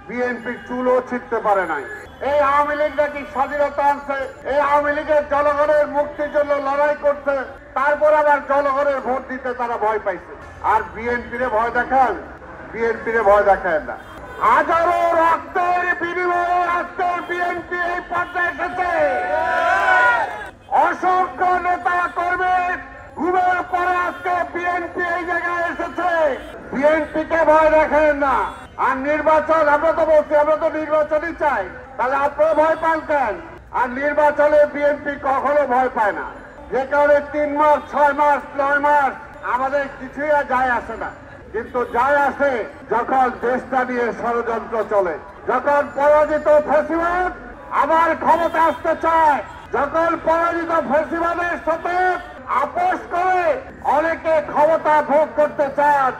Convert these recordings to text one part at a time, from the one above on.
BNP চুলও ছিটতে পারে নাই। এই আওয়ামী লীগ নাকি স্বাধীনতা আনছে, এই আওয়ামী লীগের জনগণের মুক্তির জন্য লড়াই করছে, তারপর আবার জনগণের ভোট দিতে তারা ভয় পাইছে। আর বিএনপিরে ভয় দেখান, বিএনপিরে ভয় দেখায় না। হাজারো রক্তের বিনিময়ে আজকে বিএনপি এই পর্যায়ে এসেছে। অসংখ্য নেতা কর্মী ঘুমের পরে আজকে বিএনপি এই জায়গায় এসেছে। বিএনপিকে ভয় দেখেন না। আর নির্বাচন আমরা তো বলছি, আমরা তো নির্বাচনই চাই, তাহলে আপনারা ভয় পান কেন? আর নির্বাচনে বিএনপি কখনো ভয় পায় না। যে কারণে 3 মাস 6 মাস 9 মাস আমাদের কিছুই আর যায় আসে না। কিন্তু যায় আসে যখন দেশটা নিয়ে ষড়যন্ত্র চলে, যখন পরাজিত ফ্যাসিবাদ আবার ক্ষমতা আসতে চায়, যখন পরাজিত ফ্যাসিবাদের সাথে আপোষ করে অনেকে ক্ষমতা ভোগ করতে চান,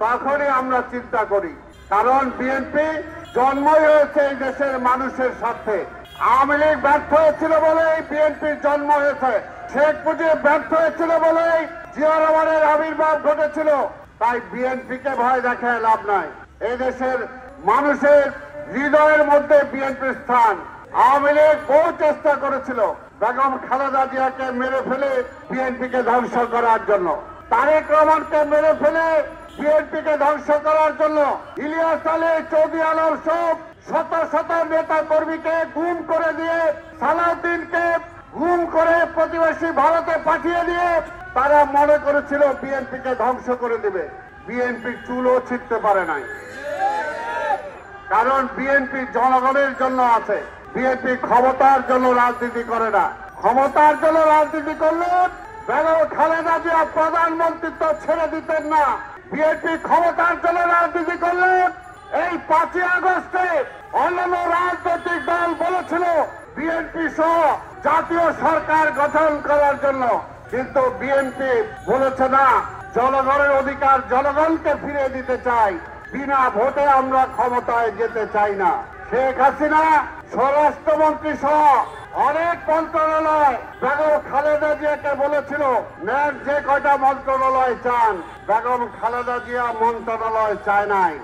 তখনই আমরা চিন্তা করি। কারণ বিএনপি জন্মই হয়েছে এই দেশের মানুষের স্বার্থে। আওয়ামী লীগ ব্যর্থ হয়েছিল বলেই বিএনপির জন্ম হয়েছে। শেখ মুজিব ব্যর্থ হয়েছিল বলেই জিয়া রহমানের আবির্ভাব ঘটেছিল। তাই বিএনপিকে ভয় দেখায় লাভ নাই। এই দেশের মানুষের হৃদয়ের মধ্যে বিএনপির স্থান। আওয়ামী লীগ বহু চেষ্টা করেছিল বেগম খালেদা জিয়াকে মেরে ফেলে বিএনপিকে ধ্বংস করার জন্য, তারেক রহমানকে মেরে ফেলে বিএনপিকে ধ্বংস করার জন্য, ইলিয়াস আলী, চৌধুরী আলম সব শত শত নেতা কর্মীকে গুম করে দিয়ে, সালাউদ্দিনকে গুম করে প্রতিবেশী ভারতে পাঠিয়ে দিয়ে তারা মনে করেছিল বিএনপিকে ধ্বংস করে দেবে। বিএনপি চুলও ছিটতে পারে নাই। কারণ বিএনপি জনগণের জন্য আছে। বিএনপি ক্ষমতার জন্য রাজনীতি করে না। ক্ষমতার জন্য রাজনীতি করলে বেগম খালেদা জিয়া প্রধানমন্ত্রিত্ব ছেড়ে দিতেন না। বিএনপি ক্ষমতার জন্য রাজনীতি করলে এই 5ই আগস্টে অন্যান্য রাজনৈতিক দল বলেছিল বিএনপি সহ জাতীয় সরকার গঠন করার জন্য, কিন্তু বিএনপি বলেছে না, জনগণের অধিকার জনগণকে ফিরে দিতে চাই, বিনা ভোটে আমরা ক্ষমতায় যেতে চাই না। শেখ হাসিনা স্বরাষ্ট্রমন্ত্রী সহ অনেক মন্ত্রণালয় বেগম খালেদা জিয়াকে বলেছিল নেন যে কয়টা মন্ত্রণালয় চান। বেগম খালেদা জিয়া মন্ত্রণালয় চায় নাই,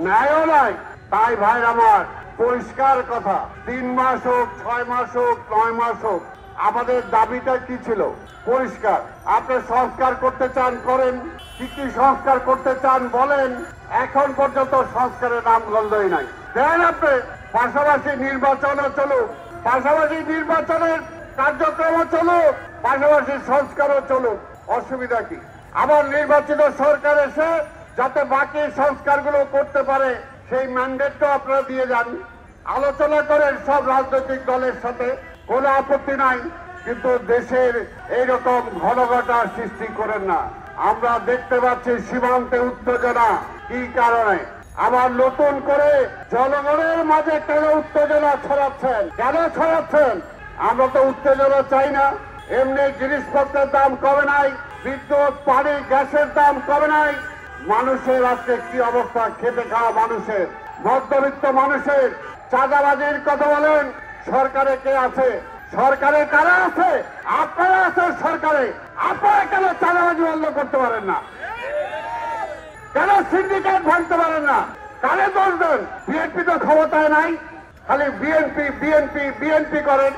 ন্যায়ও নাই। তাই ভাই আমার পরিষ্কার কথা, 3 মাস হোক 6 মাস হোক 9 মাস হোক, আমাদের দাবিটা কি ছিল? পরিষ্কার। আপনি সংস্কার করতে চান করেন, কি কি সংস্কার করতে চান বলেন। এখন পর্যন্ত সংস্কারের নাম গন্ধই নাই। দেন আপনি পাশাপাশি নির্বাচনও চলুক, পাশাপাশি নির্বাচনের কার্যক্রমও চলুক, পাশাপাশি সংস্কারও চলুক, অসুবিধা কি? আবার নির্বাচিত সরকার এসে যাতে বাকি সংস্কারগুলো করতে পারে সেই ম্যান্ডেটটা আপনারা দিয়ে যান। আলোচনা করেন সব রাজনৈতিক দলের সাথে, কোনো আপত্তি নাই। কিন্তু দেশের এইরকম ঘনঘটা সৃষ্টি করেন না। আমরা দেখতে পাচ্ছি সীমান্তে উত্তেজনা। কি কারণে? আবার নতুন করে জনগণের মাঝে কেন উত্তেজনা ছড়াচ্ছেন? কেন ছড়াচ্ছেন? আমরা তো উত্তেজনা চাই না। এমনি জিনিসপত্রের দাম কমে নাই, বিদ্যুৎ, পানি, গ্যাসের দাম কমে নাই। মানুষের আজকে কি অবস্থা? খেতে খাওয়া মানুষের, মধ্যবিত্ত মানুষের। চাঁদাবাজির কথা বলেন, সরকারে কে আছে? সরকারে কারা আছে? আপনারা আছেন সরকারে। আপনারা কেন চাঁদাবাজি বন্ধ করতে পারেন না? কেন সিন্ডিকেট ভাঙতে পারেন না? কারে দোষ দেন? বিএনপি তো ক্ষমতায় নাই, খালি বিএনপি বিএনপি বিএনপি করেন।